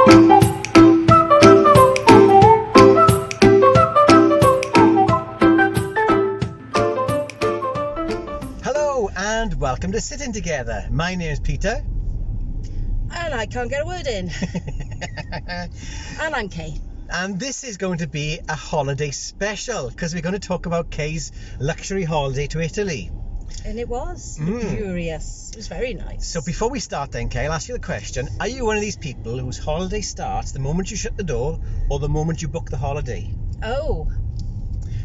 Hello and welcome to Sitting Together. My name is Peter. And I can't get a word in. And I'm Kay. And this is going to be a holiday special because we're going to talk about Kay's luxury holiday to Italy. And it was luxurious. It was very nice. So before we start then, Kay, I'll ask you the question. Are you one of these people whose holiday starts the moment you shut the door or the moment you book the holiday? Oh.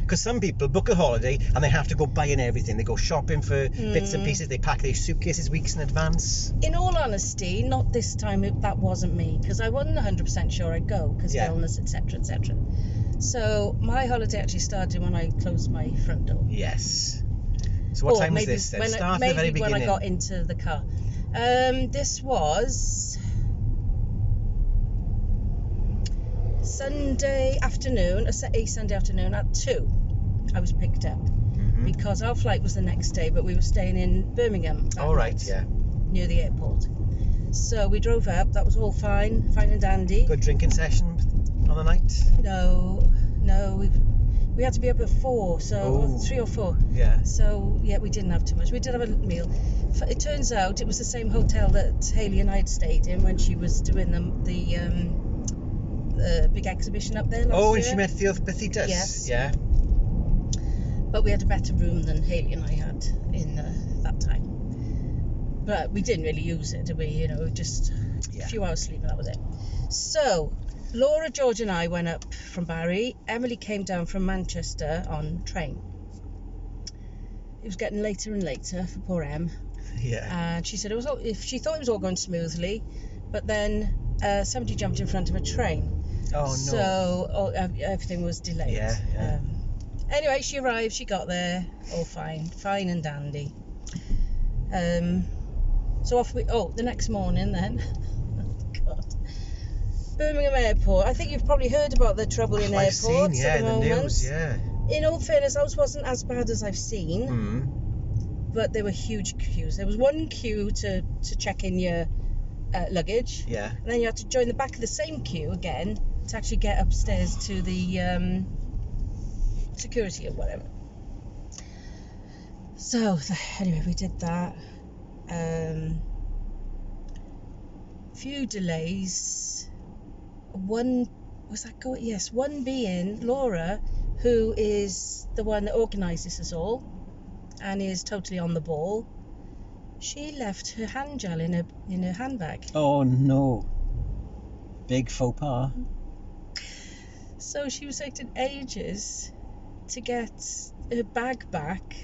Because some people book a holiday and they have to go buying everything. They go shopping for bits and pieces. They pack their suitcases weeks in advance. In all honesty, not this time. That wasn't me because I wasn't 100% sure I'd go because of illness, etc., etc. So my holiday actually started when I closed my front door. Yes. So what time was this then? Start at the very beginning. When I got into the car. This was Sunday afternoon, a Sunday afternoon at 2. I was picked up because our flight was the next day, but we were staying in Birmingham. All right, yeah. Near the airport. So we drove up. That was all fine and dandy. Good drinking session on the night? No. We had to be up at 4, so 3 or 4. Yeah. So yeah, we didn't have too much. We did have a meal. It turns out it was the same hotel that Hayley and I had stayed in when she was doing the big exhibition up there last year. And she met Theo Pethitas. Yes. Yeah. But we had a better room than Hayley and I had in that time. But we didn't really use it, did we? You know, just a few hours sleep and that was it. So Laura, George and I went up from Barry. Emily came down from Manchester on train. It was getting later and later for poor Em. Yeah. And she said she thought it was all going smoothly, but then somebody jumped in front of a train. Oh no. So everything was delayed. Yeah. Anyway, she arrived, she got there, all fine and dandy. So off the next morning then, God. Birmingham Airport. I think you've probably heard about the trouble in airports I've seen, at the moment. News, yeah. In all fairness, ours wasn't as bad as I've seen, but there were huge queues. There was one queue to check in your luggage, and then you had to join the back of the same queue again to actually get upstairs to the security or whatever. So anyway, we did that. Few delays. One being Laura, who is the one that organises us all and is totally on the ball. She left her hand gel in her handbag. Oh no. Big faux pas. So she was taking ages to get her bag back,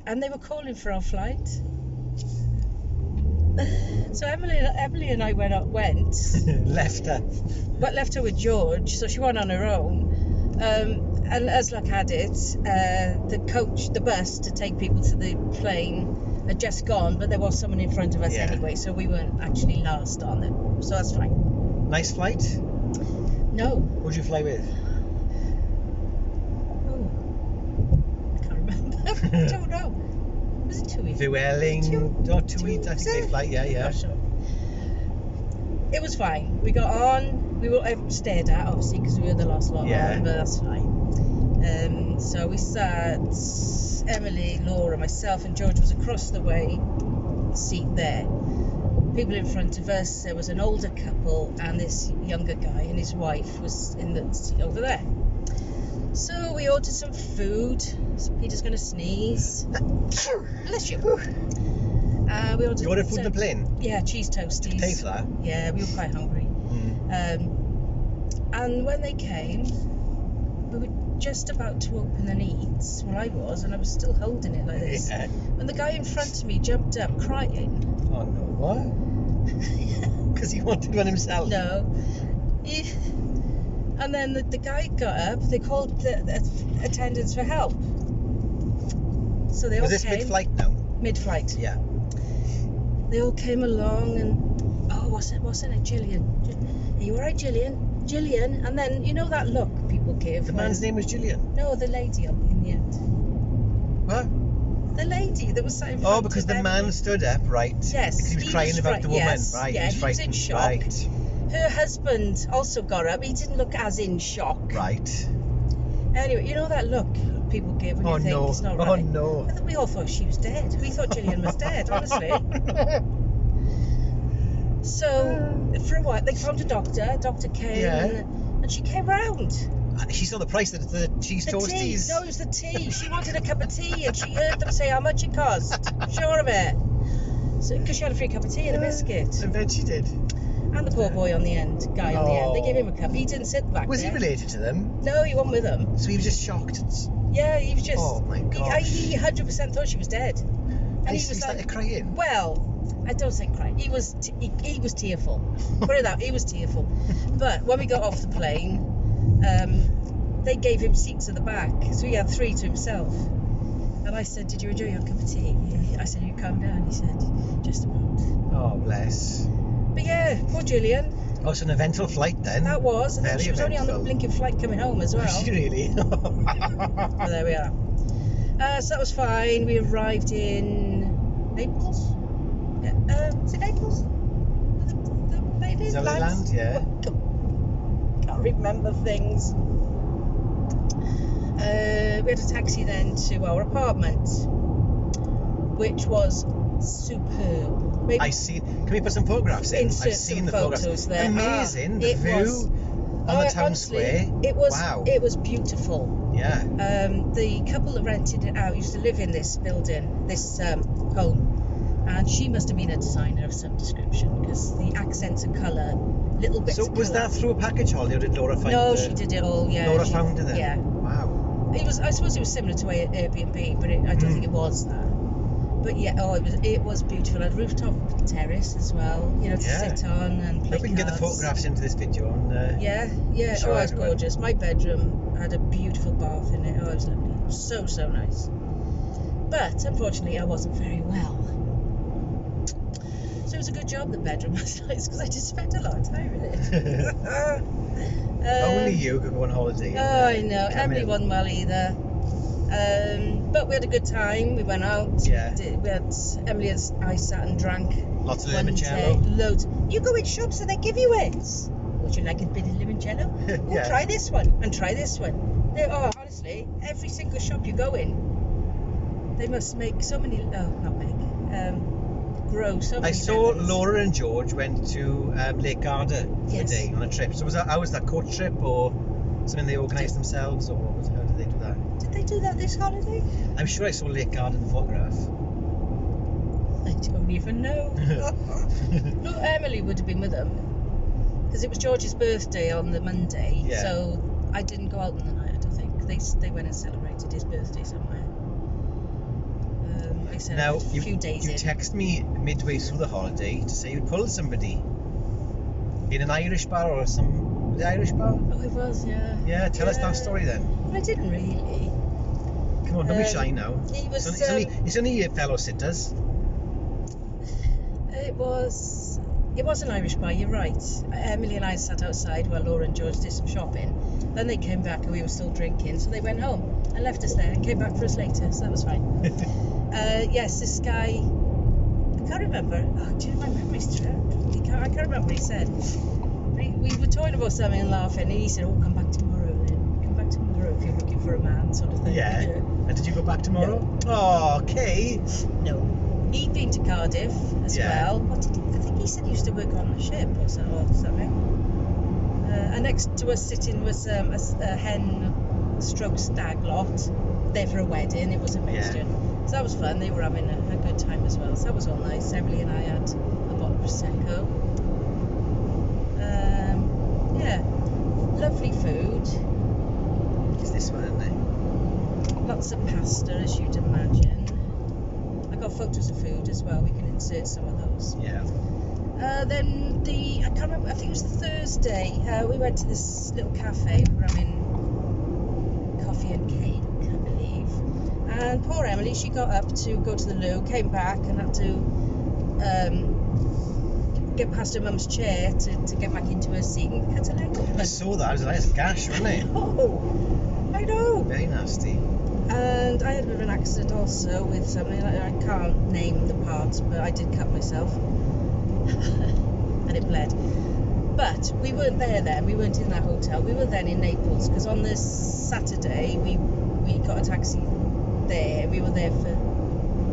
and they were calling for our flight. So Emily and I went left her with George, so she went on her own, and as luck had it, the bus to take people to the plane had just gone, but there was someone in front of us anyway, so we weren't actually last on it, so that's fine. Nice flight? No. Who'd you fly with? I can't remember. I don't know. Was it TUI? TUI, I think they fly, yeah. Not sure. It was fine. We got on. We were stared at, obviously, because we were the last lot on, but that's fine. So we sat, Emily, Laura, myself, and George was across the way, seat there. People in front of us, there was an older couple and this younger guy, and his wife was in the seat over there. So we ordered some food. So Peter's going to sneeze. Bless you. We ordered. You ordered food on the plane? Yeah, cheese toasties. Did you pay for that? Yeah, we were quite hungry. And when they came, we were just about to open and eat. Well, I was, and I was still holding it like this. Yeah. When the guy in front of me jumped up crying. Oh no, what? Because he wanted one himself? No. And then the guy got up, they called the attendants for help. So they all came. Was this mid-flight now? Mid-flight. Yeah. They all came along and, what's in it, Gillian? Are you alright, Gillian? Gillian? And then, you know that look people give? The man's name was Gillian? No, the lady in the end. What? The lady that was sat in front because of the them. man stood up, right? Yes. Because he was crying about the woman, yes, right? Yeah, he was frightened. in shock. Right. Her husband also got up. He didn't look as in shock. Right. Anyway, you know that look people give when you think it's not right? Oh no. I think we all thought she was dead. We thought Gillian was dead, honestly. So, for a while, they found a doctor. Doctor came, and she came round. She saw the price of the cheese The tea. toasties. No, it was the tea. She wanted a cup of tea, and she heard them say how much it cost. Sure of it. So, because she had a free cup of tea and a biscuit. I bet she did. And the poor boy on the end, guy on the end. They gave him a cup. He didn't sit back Was there. he related to them? No, he wasn't with them. So he was just shocked. Yeah, he was just. Oh my gosh. He 100% thought she was dead. And he he was started crying. well, I don't say crying. He was tearful. Put it out. He was tearful. But when we got off the plane, they gave him seats at the back, so he had 3 to himself. And I said, "Did you enjoy your cup of tea?" I said, "You calm down." He said, "Just about." Oh bless. But yeah, poor Gillian. Oh, it's an eventful flight then. That was. And then Very she was only on the eventful. blinking flight coming home as well. Was she really? But there we are. So that was fine. We arrived in Naples. Is it Naples? The ladies' Zoeland, yeah. Can't remember things. We had a taxi then to our apartment, which was superb. Maybe I see. Can we put some photographs in? insert I've seen some the photos photographs. there. Amazing. The It view was- on the town honestly, square. It was. Wow. It was beautiful. Yeah. The couple that rented it out used to live in this building, this home, and she must have been a designer of some description because the accents of colour, little bits So of was colour. that through a package holiday or did Laura find No, the... she did it all. Yeah, Laura she- found it then? Yeah, Wow. it was. I suppose it was similar to Airbnb, but I don't think it was that. But yeah, it was beautiful. A rooftop terrace as well, to Yeah. sit on and play Hope we can get the cards. photographs into this video. And, Yeah. Show Oh, it was everyone. gorgeous. My bedroom had a beautiful bath in it. Oh, it was lovely. It was so nice. But unfortunately, I wasn't very well. So it was a good job the bedroom was nice because I did spend a lot of time in it. Only you could go on holiday. Oh, I know. Come Emily in. wasn't well either. But we had a good time. We went out. Yeah. Emily and I sat and drank. Lots of one limoncello. day, loads. You go in shops and they give you it. Would you like a bit of limoncello? Oh, Yeah. try this one and try this one. Honestly, every single shop you go in, they must make so many. Oh, not make. Grow so many. I saw lemons. Laura and George went to Lake Garda for a Yes. day on a trip. So how was that coach trip or something they organised themselves or how did they do that? Did they do that this holiday? I'm sure I saw Lake Garda in the photograph. I don't even know. No, Emily would have been with them because it was George's birthday on the Monday. Yeah. So I didn't go out in the night. I don't think they went and celebrated his birthday somewhere. I said Now, a few days you in. text me midway through the holiday to say you pulled somebody in an Irish bar or some... Was it Irish bar? Oh, it was, yeah. Yeah, tell us that story then. Well, I didn't really. Come on, don't be shy now. He was. It's only fellow sitters. It was an Irish bar. You're right. Emily and I sat outside while Laura and George did some shopping. Then they came back and we were still drinking, so they went home and left us there and came back for us later. So that was fine. Yes, this guy. I can't remember. Oh, do you know my memory's terrible? I can't remember what he said. We were talking about something and laughing, and he said, "Oh, come back tomorrow then. Come back tomorrow if you're looking for a man," sort of thing. Yeah. And did you go back tomorrow? No. Oh, okay. No. He'd been to Cardiff as Yeah. well. I think he said he used to work on a ship or something. And next to us sitting was a hen stroke stag lot. There for a wedding. It was a mixture. So that was fun. They were having a good time as well. So that was all nice. Emily and I had a bottle of Prosecco. Yeah. Lovely food. It's this one, isn't it? Lots of pasta, as you'd imagine. I got photos of food as well. We can insert some of those. Yeah. Then I can't remember. I think it was the Thursday. We went to this little cafe. We were having coffee and cake, I believe. And poor Emily, she got up to go to the loo, came back, and had to get past her mum's chair to get back into her seat and cut her leg open. I saw that. It was a nice gash, wasn't it? Oh, I know. Very nasty. And I had a bit of an accident also with something. I can't name the parts, but I did cut myself. And it bled. But we weren't there then. We weren't in that hotel. We were then in Naples because on this Saturday we got a taxi there. We were there for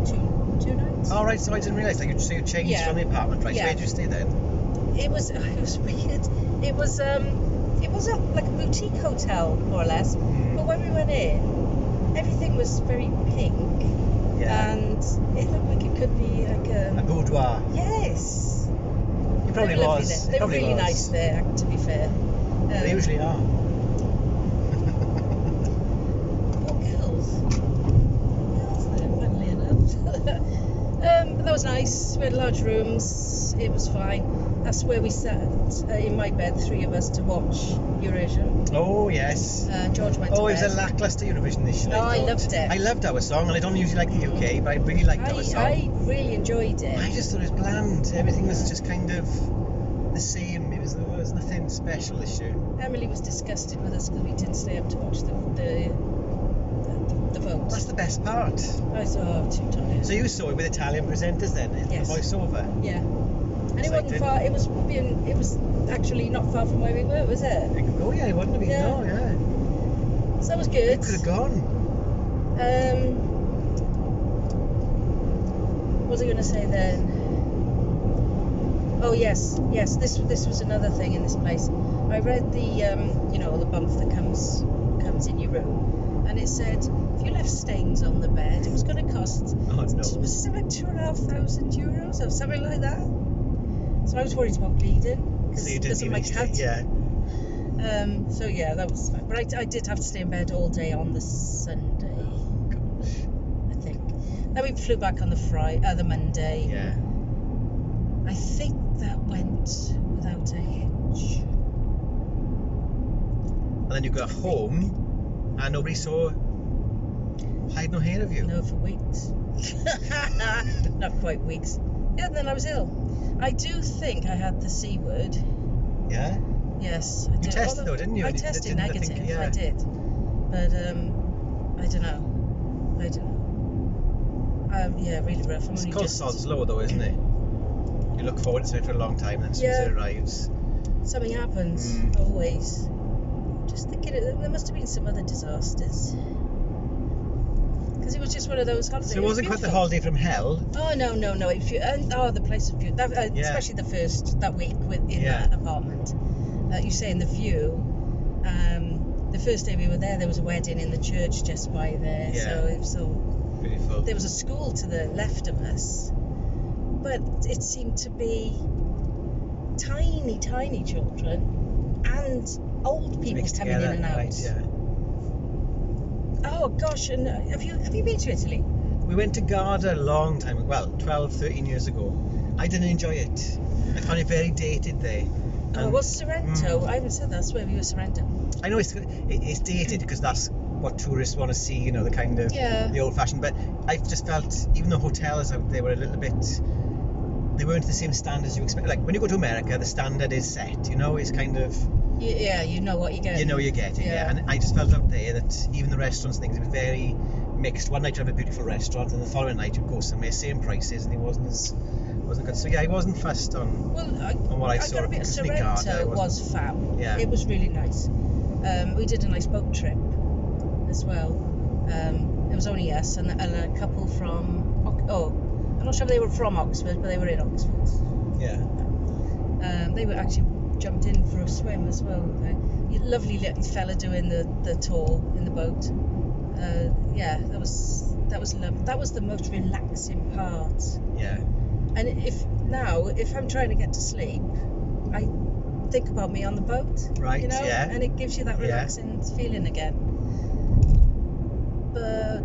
two nights. Oh, right, so I didn't realise that. So you changed from the apartment, right? Yeah. So where did you stay then? It was weird. It was like a boutique hotel more or less. But when we went in, everything was very pink. Yeah. And it looked like it could be like A boudoir. Yes. It probably They were lovely was. there. They were really nice there, to be fair. They usually are. Poor girls. Girls there, funnily enough. But that was nice. We had large rooms. It was fine. That's where we sat in my bed, 3 of us, to watch Eurovision. Oh, yes. George went to Oh, it bed. was a lacklustre Eurovision this year. Oh, I loved it. I loved our song, and I don't usually like the UK, but I really liked our song. I really enjoyed it. I just thought it was bland. Everything was just kind of the same. There was nothing special this year. Emily was disgusted with us because we didn't stay up to watch the vote. That's the best part. I was too tired. So you saw it with Italian presenters then? Yes. The voiceover? Yeah. And it So I wasn't far. It was actually not far from where we were, was it? Oh yeah, it wouldn't have been. Yeah. No, yeah. So that was good. You could have gone. What was I going to say then? Oh yes. This was another thing in this place. I read the the bump that comes in your room, and it said if you left stains on the bed, it was going to cost. Oh no. Was it something like €2,500 or something like that? So I was worried about bleeding So you because didn't of my even cut. yeah. So yeah, that was fine. But I did have to stay in bed all day on the Sunday, I think. Then we flew back on the Monday. Yeah. I think that went without a hitch. And then you got home, and nobody saw hide no hair of you. No, for weeks. Not quite weeks. Yeah, and then I was ill. I do think I had the C word. Yeah. Yes, I You did. tested though, didn't you? I You tested didn't, I think, negative. yeah. I did, but I don't know. Yeah, really rough. It's called Sod's Law though, isn't it? You look forward to it for a long time, and as soon as it arrives, something happens. Always. Just thinking, there must have been some other disasters. Because it was just one of those holidays. So it wasn't quite the holiday from hell. Oh no! If you, the place was beautiful. Especially that week in that apartment. You say in the view. The first day we were there was a wedding in the church just by there. Yeah. So it was so Beautiful. there was a school to the left of us, but it seemed to be tiny children and old people Mixed coming together, in and out. right, yeah. Oh gosh, and have you been to Italy? We went to Garda a long time ago, well, 12, 13 years ago. I didn't enjoy it. I found it very dated there. Oh, was Sorrento? I haven't said that's where we were, Sorrento. I know it's dated because that's what tourists want to see, the kind of the old-fashioned. But I just felt even the hotels out there were a little bit. They weren't the same standards you expect. Like when you go to America, the standard is set. It's kind of. Yeah, you know what you get. You know you're getting. Yeah. And I just felt out there that even the restaurants and things, it was very mixed. One night you'd have a beautiful restaurant, and the following night you'd go somewhere, same prices, and it wasn't good. So yeah, I wasn't fussed on what I saw. Got a bit of Sorrento was fab. Yeah. It was really nice. We did a nice boat trip as well. It was only us and a couple from. I'm not sure if they were from Oxford, but they were in Oxford. Yeah. They were actually jumped in for a swim as well. Lovely little fella doing the tour in the boat. Yeah, that was lovely. That was the most relaxing part. Yeah. And if I'm trying to get to sleep, I think about me on the boat. Right. Yeah. And it gives you that relaxing feeling again. But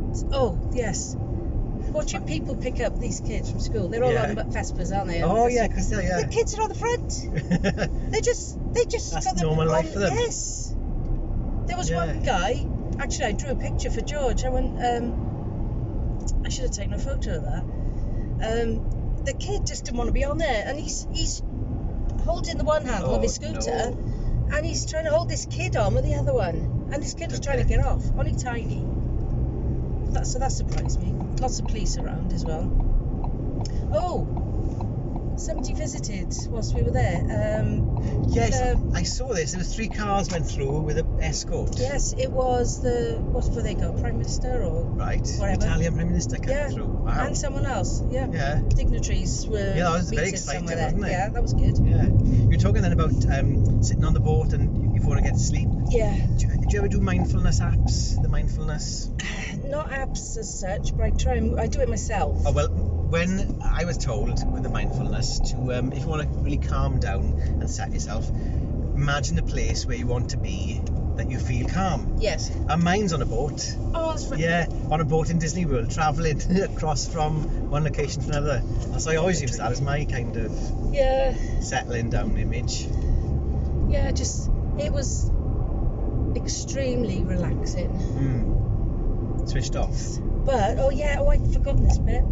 yes, watching people pick up these kids from school. They're all on Vespers, aren't they? Oh yeah, because the kids are on the front. they just That's got them normal life for them. Yes. There was one guy. Actually, I drew a picture for George. I went. I should have taken a photo of that. The kid just didn't want to be on there, and he's holding the one handle of his scooter, and he's trying to hold this kid on with the other one, and this kid was trying to get off, only tiny. So that surprised me. Lots of police around as well. Oh, somebody visited whilst we were there. Yes, I saw this. There was 3 cars went through with an escort. Yes, it was what were they called? Prime Minister or whatever. Italian Prime Minister came through. Wow. And someone else. Yeah. Dignitaries were. Yeah, that was very exciting, wasn't it? Yeah, that was good. Yeah. You were talking then about sitting on the boat and you want to get to sleep. Yeah. Do you ever do mindfulness apps? The mindfulness. Not apps as such, but I do it myself. Oh well. When I was told with the mindfulness to, if you want to really calm down and set yourself, imagine a place where you want to be that you feel calm. Yes. And mine's on a boat. Oh, that's right. Yeah, on a boat in Disney World, travelling across from one location to another. So I always use that as my kind of settling down image. Yeah, it was extremely relaxing. Switched off. But, I'd forgotten this bit.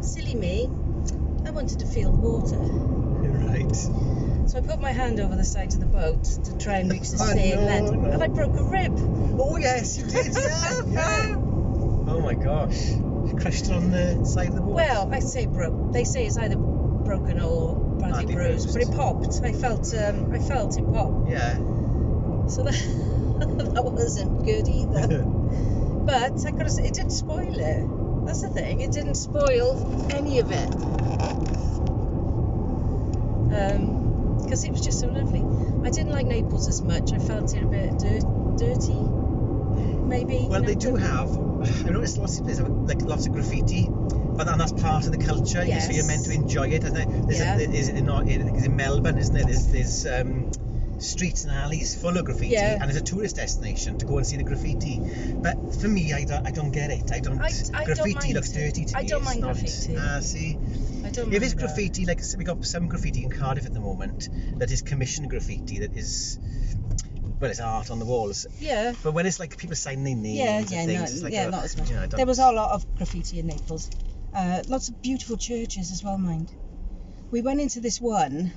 Silly me, I wanted to feel the water. Right. So I put my hand over the side of the boat to try and reach the sail end, and I broke a rib. Oh yes, you did, yeah. Oh my gosh. You crushed it on the side of the boat? Well, I say broke. They say it's either broken or badly bruised, but it popped. I felt it pop. Yeah. So that wasn't good either. But I gotta say, it didn't spoil it. That's the thing, it didn't spoil any of it. Because it was just so lovely. I didn't like Naples as much. I felt it a bit dirty, maybe. Well, they do have, I noticed lots of places have like lots of graffiti, but that's part of the culture. Yes. So you're meant to enjoy it. Is it in Melbourne, isn't it? There's streets and alleys full of graffiti, and it's a tourist destination to go and see the graffiti. But for me, I don't get it. Graffiti looks dirty to me. I don't mind graffiti. See, I don't if it's mind graffiti, like we got some graffiti in Cardiff at the moment that is commissioned graffiti, that is, well, it's art on the walls. Yeah. But when it's like people signing their names and things, not as much. You know, there was a lot of graffiti in Naples. Lots of beautiful churches as well, mind. We went into this one.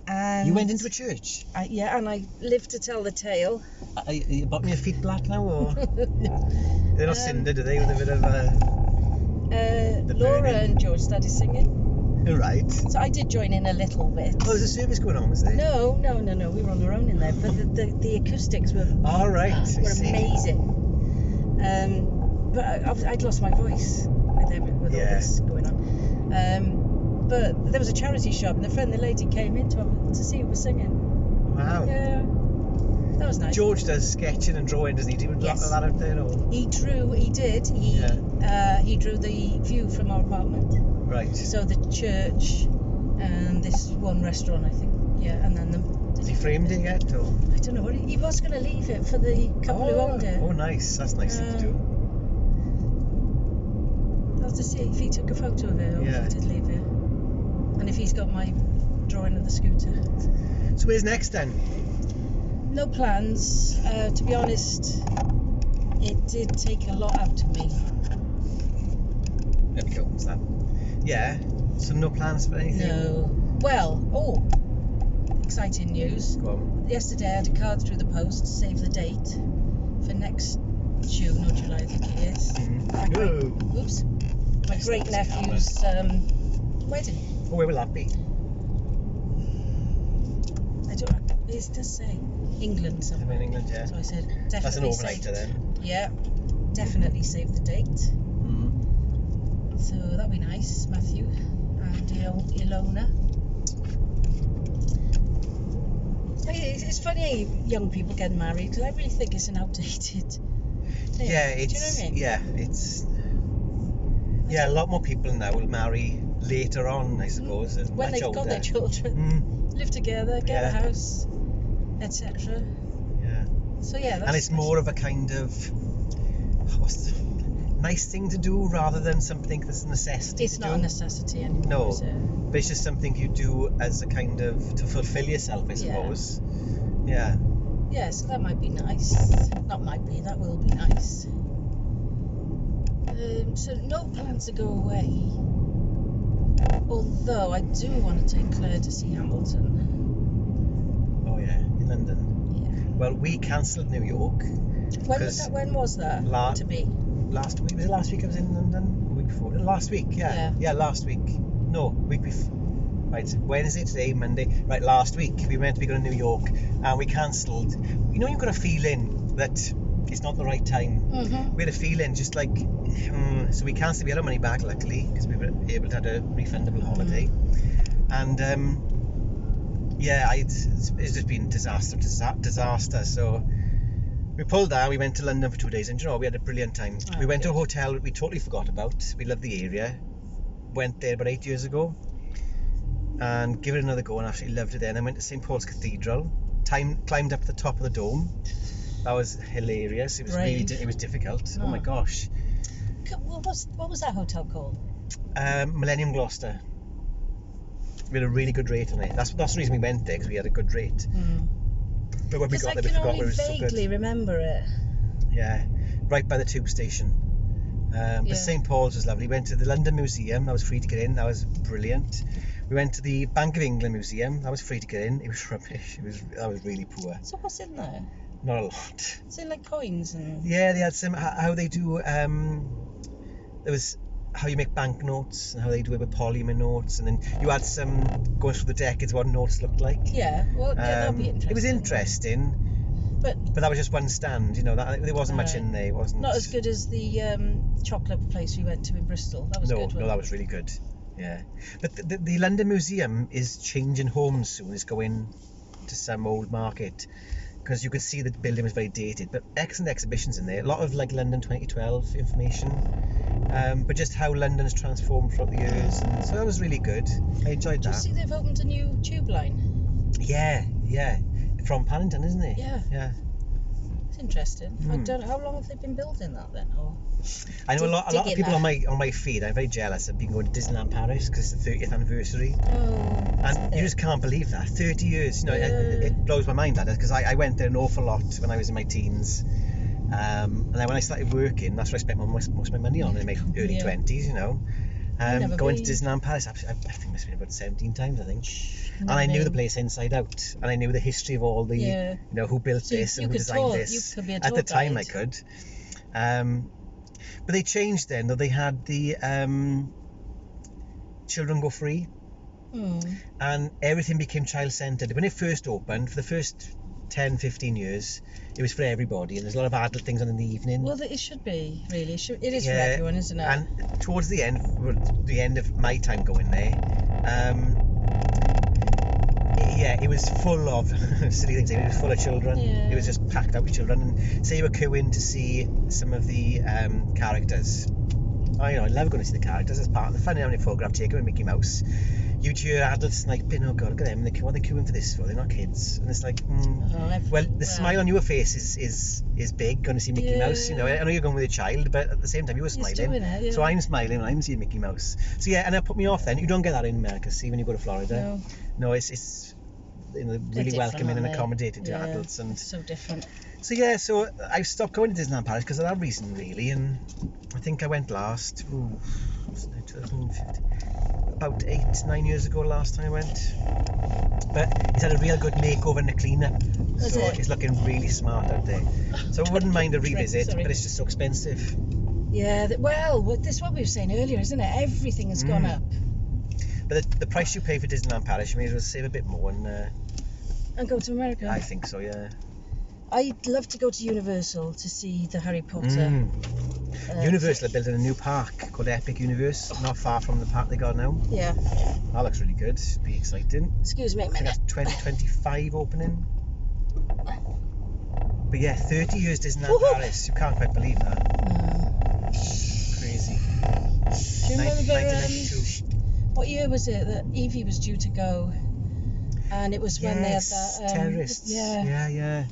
And you went into a church? And I lived to tell the tale. You bought me your feet black now, or? They're not cinder, do they? With a bit of Laura and George started singing. Right. So I did join in a little bit. Oh, there's a service going on, was there? No. We were on our own in there. But the acoustics were amazing. But I'd lost my voice with all this going on. But there was a charity shop, and the lady came in to see who was singing. Wow. Yeah. That was nice. George does sketching and drawing, doesn't he? Do a lot of that out there? Or? He did. He drew the view from our apartment. Right. So the church and this one restaurant, I think. Yeah, and then Has he framed it yet? Or? I don't know. He was going to leave it for the couple who owned it. Oh, nice. That's nice thing to do. I'll have to see if he took a photo of it or if he did leave it. And if he's got my drawing of the scooter. So where's next then? No plans. To be honest, it did take a lot out of me. There we go. What's that? Yeah. So no plans for anything? No. Well, exciting news. Go on. Yesterday I had a card through the post to save the date for next June or July, I think it is. My great nephew's wedding. Oh, where will that be? It does say England somewhere. I'm in England, yeah. So I said definitely. That's an overnighter then. Yeah, definitely save the date. Mm-hmm. So that'll be nice, Matthew and Ilona. It's funny young people get married because I really think it's an outdated thing. Yeah, do you know what I mean? Yeah, it's. Yeah, a lot more people now will marry later on, I suppose. When they've got their children, live together, get a house, etc. Yeah. So yeah, and it's more of a kind of nice thing to do rather than something that's a necessity. It's not a necessity anymore. No, is it? but it's just something you do as a kind of to fulfill yourself, I suppose. Yeah. Yeah, so that might be nice. Not might be. That will be nice. So no plans to go away. Although I do want to take Claire to see Hamilton. Oh yeah, in London. Yeah. Well, we cancelled New York. When was that? To be? Last week. Was it last week I was in London? A week week before? Last week, yeah, last week. No, week before. Right, Wednesday today, Monday. Right, last week we were meant to be going to New York and we cancelled. You know, you've got a feeling that it's not the right time. Mm-hmm. We had a feeling just like, so we cancelled. We had our money back, luckily, because we were able to have a refundable holiday. And it's just been disaster. So we pulled out. We went to London for 2 days, and you know, we had a brilliant time. We went to a hotel we totally forgot about. We love the area. Went there about 8 years ago, and give it another go, and absolutely loved it there. And then went to St. Paul's Cathedral. Climbed up the top of the dome. That was hilarious. It was it was difficult. Oh my gosh. What was that hotel called? Millennium Gloucester. We had a really good rate on it. That's the reason we went there, because we had a good rate. But when we got there, we forgot where it was so good. I vaguely remember it. Yeah, right by the tube station. But St. Paul's was lovely. We went to the London Museum. That was free to get in. That was brilliant. We went to the Bank of England Museum. That was free to get in. It was rubbish. That was really poor. So what's in there? Not a lot. Is it like coins and? Yeah, they had some how they do. There was how you make banknotes and how they do it with polymer notes, and then you had some going through the decades what notes looked like. Yeah, well, that'd be interesting. It was interesting, but that was just one stand. You know, there wasn't much in there. It wasn't not as good as the chocolate place we went to in Bristol. That was good. No, that was really good. Yeah, but the London Museum is changing homes soon. It's going to some old market, because you could see the building was very dated, but excellent exhibitions in there. A lot of like London 2012 information, but just how London's transformed throughout the years, and so that was really good. I enjoyed that. Did you see they've opened a new tube line? Yeah, from Paddington, isn't it? Yeah. It's interesting. I don't know, how long have they been building that then? Or I know a lot of people on my feed. I'm very jealous of being going to Disneyland Paris because it's the 30th anniversary. And you just can't believe that 30 years. You know, it blows my mind, that is, because I went there an awful lot when I was in my teens. And then when I started working, that's where I spent most of my money on in my early 20s. You know, going to Disneyland Paris. I think it's been about 17 times, I think. And I knew the place inside out, and I knew the history of all the, you know, who built this and who designed this. You could be a tour At the time, guide. I could. But they changed then, though. They had the children go free, and everything became child-centred. When it first opened, for the first 10, 15 years, it was for everybody, and there's a lot of adult things on in the evening. Well, it should be, really. It is for everyone, isn't it? And towards the end of my time going there, it was full of silly things. It was full of children. It was just packed out with children. And say you were queuing to see some of the characters. I love going to see the characters. It's part of the fun. Having a photograph taken with Mickey Mouse. You'd hear adults sniping, oh God, look at them. What are they queuing for this for? They're not kids. And it's like, the smile on your face is big, going to see Mickey Mouse. You know, I know you're going with a child, but at the same time you were smiling. So I'm smiling when I'm seeing Mickey Mouse. So and it put me off then. You don't get that in America, see, when you go to Florida. No, it's really welcoming and accommodating to adults. And it's so different. So I stopped going to Disneyland Paris because of that reason, really. And I think I went last 2015, about 8-9 years ago last time I went. But it's had a real good makeover and a clean-up, so it's looking really smart out there. So I wouldn't mind a revisit, but it's just so expensive. Yeah, well, this is what we were saying earlier, isn't it? Everything has gone up. But the price you pay for Disneyland Paris, you may as well save a bit more and go to America. I think so, yeah. I'd love to go to Universal to see the Harry Potter. Universal are building a new park called Epic Universe, not far from the park they got now. Yeah. That looks really good. It'll be exciting. Excuse me a minute. I think that's 2025 opening. But 30 years Disneyland Paris. You can't quite believe that. Crazy. Do you remember 1992. What year was it that Evie was due to go? And it was when they had that terrorists. Yeah.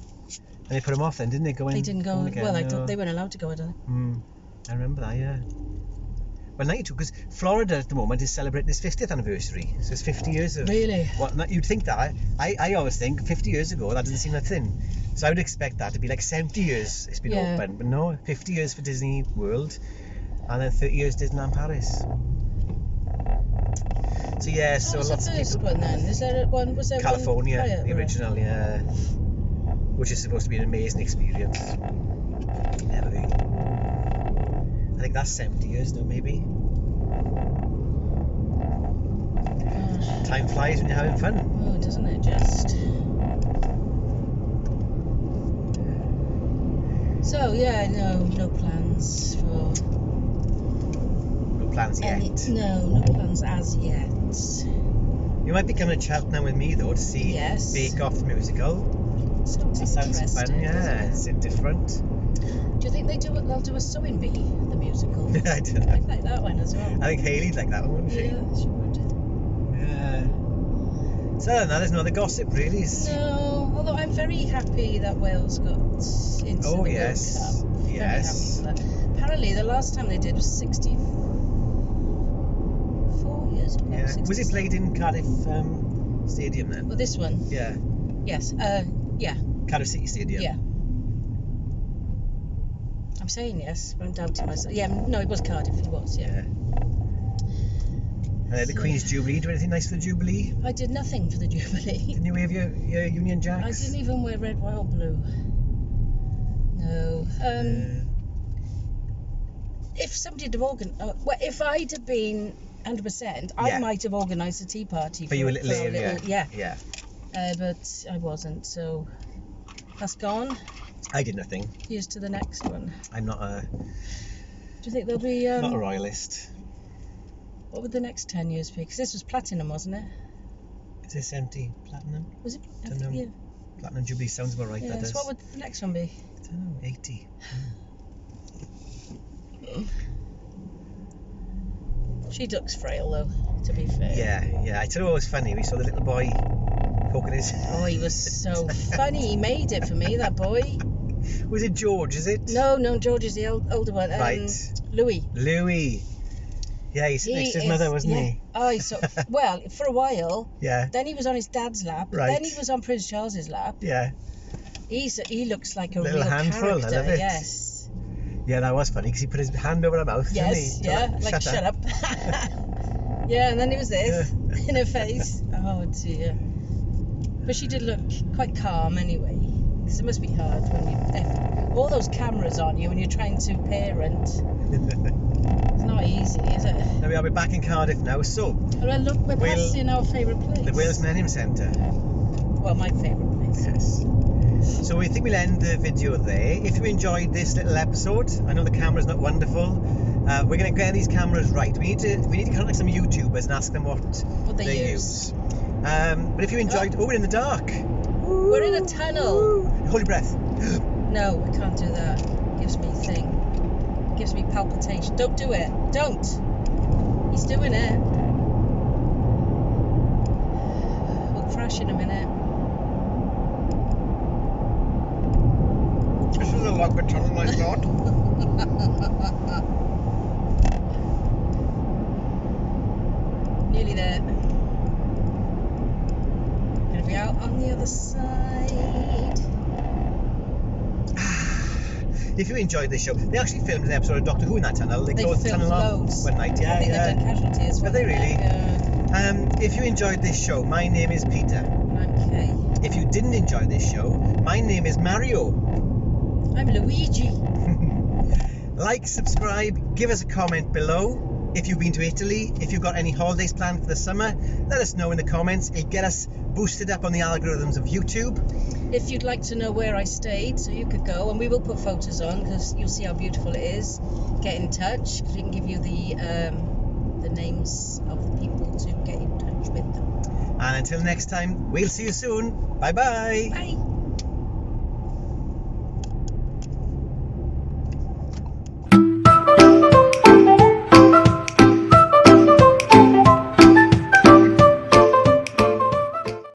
And they put them off then, didn't they? They didn't go. Well, they weren't allowed to go, I don't know. I remember that, yeah. Well, 92, because Florida at the moment is celebrating its 50th anniversary. So it's 50 years of... Really? Well, you'd think that. I always think 50 years ago, that doesn't seem that thin. So I would expect that to be like 70 years it's been open. But no, 50 years for Disney World. And then 30 years Disneyland Paris. So what was the first one then? Is there one? Was there California, one prior? the original, which is supposed to be an amazing experience. Never been. I think that's 70 years now, maybe. Time flies when you're having fun. Oh, doesn't it just? So yeah, no plans for. No plans yet. No plans as yet. You might be coming to Cheltenham with me though to see Bake Off the musical. That sounds fun, yeah. It's different. Do you think they'll do a sewing bee, the musical? I don't know. I'd like that one as well. I think Hayley'd like that one, wouldn't she? Yeah, she would. Yeah. So other than that, there's no other gossip really. No, although I'm very happy that Wales got into the World Cup. Yes. Very happy for that. Apparently, the last time they did was 64 years ago. Yeah. Was it played in Cardiff Stadium then? Well, this one. Yeah. Yes. Yeah. Cardiff City Stadium. Yeah. I'm saying yes, but I'm doubting myself. Yeah, no, it was Cardiff. It was. Yeah. The Queen's Jubilee. Do anything nice for the Jubilee? I did nothing for the Jubilee. Didn't you wave your Union Jacks? I didn't even wear red, white, or blue. No. If somebody had if I'd have been 100%, I might have organised a tea party for you a little area. Yeah. But I wasn't, so that's gone. I did nothing. Here's to the next one. I'm not a. Do you think there'll be? Not a royalist. What would the next 10 years be? Because this was platinum, wasn't it? Is this empty platinum? Was it? Yeah. Platinum Jubilee sounds about right. Yeah. That So does. what would the next one be? I don't know. 80. She looks frail though, to be fair. Yeah. I tell you what was funny. We saw the little boy poking his. Oh, he was so funny. He made it for me, that boy. Was it George? Is it? No, George is the older one. Right. Louis. Yeah, he sat next to his mother, wasn't he? Oh, well, for a while. Yeah. Then he was on his dad's lap. Right. Then he was on Prince Charles's lap. Yeah. He looks like a little real handful. character. I love it. Yes. Yeah, that was funny because he put his hand over her mouth. Yes. Didn't he? Yeah. Like shut up. Yeah, and then he was this in her face. Oh dear. But she did look quite calm anyway. Because it must be hard when you all those cameras on you when you're trying to parent. It's not easy, is it? There we are. We're back in Cardiff now. So. Well, look, we're passing our favourite place. The Wales Millennium Centre. Well, my favourite place. Yes. So we think we'll end the video there. If you enjoyed this little episode, I know the camera's not wonderful. We're going to get these cameras right. We need to contact some YouTubers and ask them what they use. But if you enjoyed, we're in the dark. We're in a tunnel. Hold your breath. No, I can't do that. Gives me palpitation. Don't do it. Don't. He's doing it. We'll crash in a minute. This is a longer tunnel than I thought. Nearly there. Gonna be out on the other side. If you enjoyed this show, they actually filmed an episode of Doctor Who in that tunnel. They closed the tunnel loads. One night. Yeah, I think they've done Casualties. Are they really? Yeah. If you enjoyed this show, my name is Peter. Okay. If you didn't enjoy this show, my name is Mario. I'm Luigi. Like, subscribe, give us a comment below. If you've been to Italy, if you've got any holidays planned for the summer, let us know in the comments. It'll get us boosted up on the algorithms of YouTube. If you'd like to know where I stayed, so you could go, and we will put photos on because you'll see how beautiful it is. Get in touch because we can give you the names of the people to get in touch with them. And until next time, we'll see you soon. Bye-bye. Bye.